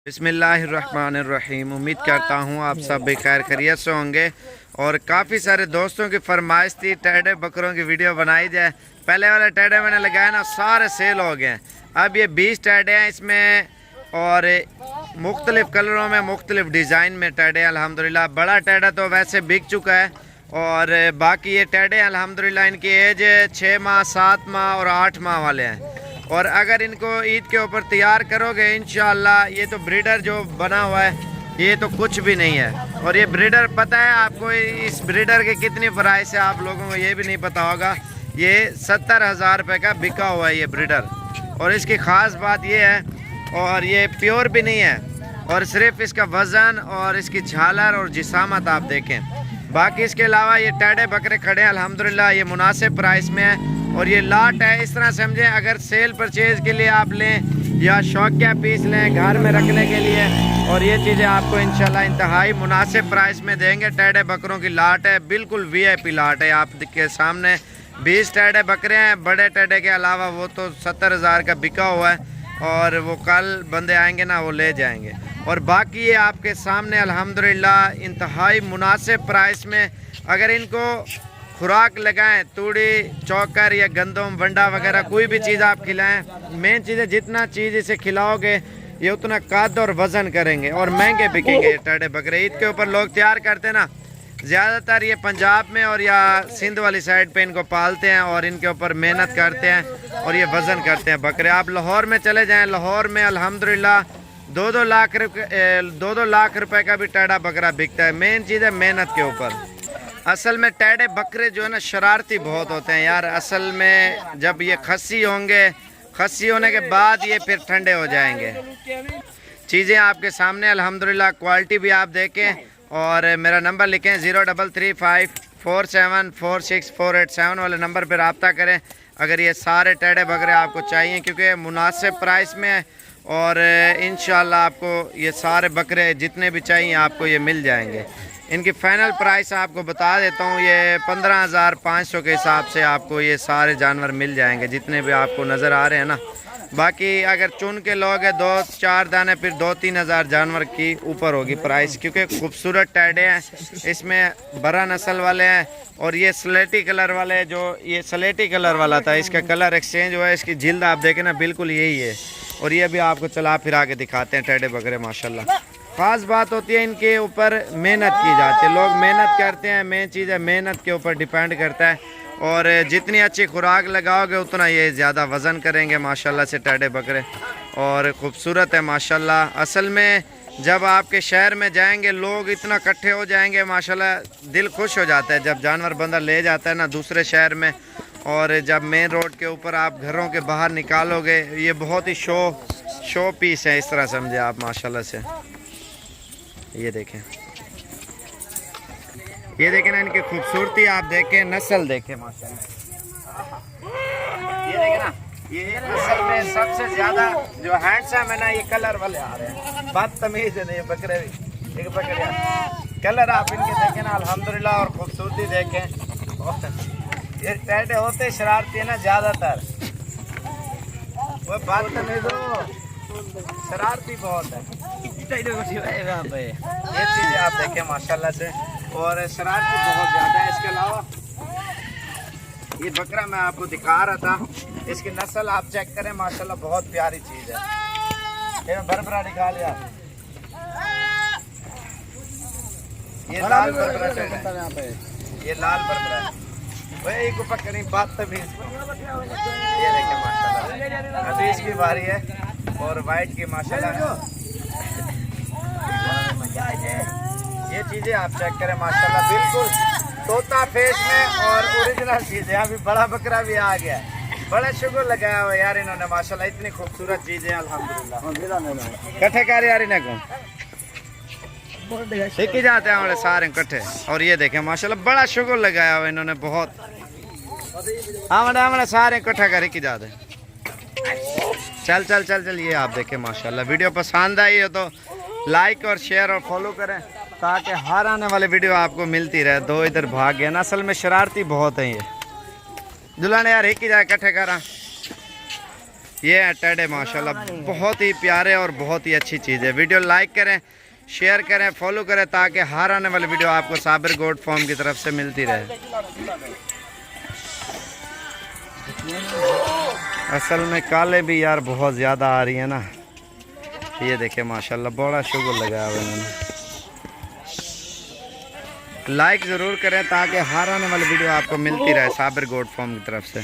बिस्मिल्लाहिर्रहमानिर्रहीम। उम्मीद करता हूँ आप सब बेखैर खैरियत से होंगे। और काफ़ी सारे दोस्तों की फरमाइश थी टेढ़े बकरों की वीडियो बनाई जाए। पहले वाले टेढ़े मैंने लगाया ना, सारे सेल हो गए हैं। अब ये 20 टेढ़े हैं इसमें, और मुख्तलिफ़ कलरों में मुख्तलिफ़ डिज़ाइन में टेढ़े। अल्हम्दुलिल्लाह बड़ा टेढ़ा तो वैसे बिक चुका है, और बाकी ये टेढ़े अल्हम्दुलिल्लाह इनकी एज 6 माह 7 माह और 8 माह वाले हैं। और अगर इनको ईद के ऊपर तैयार करोगे इंशाअल्लाह, ये तो ब्रीडर जो बना हुआ है ये तो कुछ भी नहीं है। और ये ब्रीडर पता है आपको, इस ब्रीडर के कितनी प्राइस है आप लोगों को ये भी नहीं पता होगा। ये 70,000 रुपये का बिका हुआ है ये ब्रीडर। और इसकी ख़ास बात ये है, और ये प्योर भी नहीं है, और सिर्फ इसका वज़न और इसकी झालर और जिसामत आप देखें। बाकी इसके अलावा ये टेढ़े बकरे खड़े हैं अल्हम्दुलिल्लाह, ये मुनासिब प्राइस में है। और ये लाट है, इस तरह समझें अगर सेल परचेज़ के लिए आप लें या शौकिया पीस लें घर में रखने के लिए, और ये चीज़ें आपको इंशाल्लाह इंतहाई मुनासिब प्राइस में देंगे। टेढ़े बकरों की लाट है, बिल्कुल VIP लाट है। आपके सामने 20 टेढ़े बकरे हैं। बड़े टेढ़े के अलावा वो तो 70,000 का बिका हुआ है, और वो कल बंदे आएंगे ना वो ले जाएंगे। और बाकी ये आपके सामने अल्हम्दुलिल्लाह इंतहाई मुनासिब प्राइस में। अगर इनको खुराक लगाएं, तूड़ी चौकर या गंदम वंडा वगैरह कोई भी चीज़ आप खिलाएं, मेन चीज़ है जितना चीज़ इसे खिलाओगे ये उतना कद और वज़न करेंगे और महंगे बिकेंगे। टेढ़े बकरे ईद के ऊपर लोग तैयार करते ना, ज़्यादातर ये पंजाब में और या सिंध वाली साइड पे इनको पालते हैं और इनके ऊपर मेहनत करते हैं और ये वज़न करते हैं बकरे। आप लाहौर में चले जाएं, लाहौर में अल्हम्दुलिल्लाह 2-2 लाख रुपए का भी टेढ़ा बकरा बिकता है। मेन चीज़ है मेहनत के ऊपर। असल में टेढ़े बकरे जो है ना शरारती बहुत होते हैं यार। असल में जब ये खस्सी होंगे, खस्सी होने के बाद ये फिर ठंडे हो जाएंगे। चीज़ें आपके सामने अल्हम्दुलिल्लाह, क्वालिटी भी आप देखें। और मेरा नंबर लिखें 0335474648 वाले नंबर पर रब्ता करें अगर ये सारे टेढ़े बकरे आपको चाहिए, क्योंकि मुनासिब प्राइस में है। और इंशाल्लाह आपको ये सारे बकरे जितने भी चाहिए आपको ये मिल जाएंगे। इनकी फ़ाइनल प्राइस आपको बता देता हूँ, ये 15,500 के हिसाब से आपको ये सारे जानवर मिल जाएंगे जितने भी आपको नज़र आ रहे हैं ना। बाकी अगर चुन के लोगे 2-4 दाने फिर 2-3 हज़ार जानवर की ऊपर होगी प्राइस, क्योंकि खूबसूरत टेढ़े हैं। इसमें बड़ा नस्ल वाले हैं, और ये स्लेटी कलर वाले, जो ये स्लेटी कलर वाला था इसका कलर एक्सचेंज हुआ है। इसकी जिल्द आप देखें ना बिल्कुल यही है। और ये भी आपको चला फिरा के दिखाते हैं टेढ़े बकरे माशाल्लाह। ख़ास बात होती है इनके ऊपर मेहनत की जाती है, लोग मेहनत करते हैं। मेन चीज़ है मेहनत के ऊपर डिपेंड करता है। और जितनी अच्छी खुराक लगाओगे उतना ये ज़्यादा वज़न करेंगे माशाल्लाह से टेढ़े बकरे। और ख़ूबसूरत है माशाल्लाह। असल में जब आपके शहर में जाएंगे लोग इतना इकट्ठे हो जाएंगे माशाल्लाह, दिल खुश हो जाता है जब जानवर बंदा ले जाता है ना दूसरे शहर में। और जब मेन रोड के ऊपर आप घरों के बाहर निकालोगे, ये बहुत ही शो पीस है, इस तरह समझे आप माशाल्लाह से। ये देखें ना इनकी खूबसूरती आप देखें, नस्ल देखें माशाल्लाह। ये देखें ना, ये असल में सबसे ज़्यादा जो हैंडसम है ना ये कलर वाले आ रहे हैं। बदतमीज़ है ना ये बकरे भी, एक बकरे कलर आप इनके देखें ना अल्हम्दुलिल्लाह, और खूबसूरती देखें। ये टेढ़े होते शरारती है ना ज़्यादातर, वो बदतमीज़ शरारती बहुत है। ये चीज़ें आप देखें माशाल्लाह से, और शरारती बहुत ज़्यादा है। इसके अलावा ये बकरा मैं आपको दिखा रहा था, इसकी नस्ल आप चेक करें माशाल्लाह, बहुत प्यारी चीज़ है। ये बरबरा निकाल लिया, ये लाल बरबरा है, ये लाल बरबरा है। वही को पकड़ी बात तभी। ये देखें माशाल्लाह, अभी इसकी बारी है, और वाइट की माशाल्लाह। ये चीज़ें आप चेक करें माशाल्लाह, बिल्कुल तोता फेस में और ओरिजिनल चीज़ है। अभी बड़ा बकरा भी आ गया, बड़ा शुक्र लगाया हुआ यार इन्होंने माशाल्लाह, इतनी खूबसूरत चीज़ें अल्हम्दुलिल्लाह। कट्ठे कर यार इन्हें को ठीक ही जाते हैं हमारे सारे कट्ठे। और ये देखें माशाल्लाह बड़ा शुक्र लगाया हुआ इन्होंने बहुत। हमारे सारे इकट्ठा कर ही जाते। चल ये आप देखें माशाल्लाह। वीडियो पसंद आई हो तो लाइक और शेयर और फॉलो करें ताकि हर आने वाले वीडियो आपको मिलती रहे। दो इधर भाग गए ना, असल में शरारती बहुत हैं ये। दुल्हन यार एक ही जाए इकट्ठे करा। ये है टेढ़े माशाल्लाह, बहुत ही प्यारे और बहुत ही अच्छी चीज़ है। वीडियो लाइक करें, शेयर करें, फॉलो करें ताकि हर आने वाली वीडियो आपको साबिर गोट फार्म की तरफ से मिलती रहे। असल में काले भी यार बहुत ज़्यादा आ रही है ना। ये देखे माशाल्लाह बड़ा शुगर लगाया हुआ इन्होंने। लाइक ज़रूर करें ताकि हर आने वाली वीडियो आपको मिलती रहे साबिर गोट फार्म की तरफ से।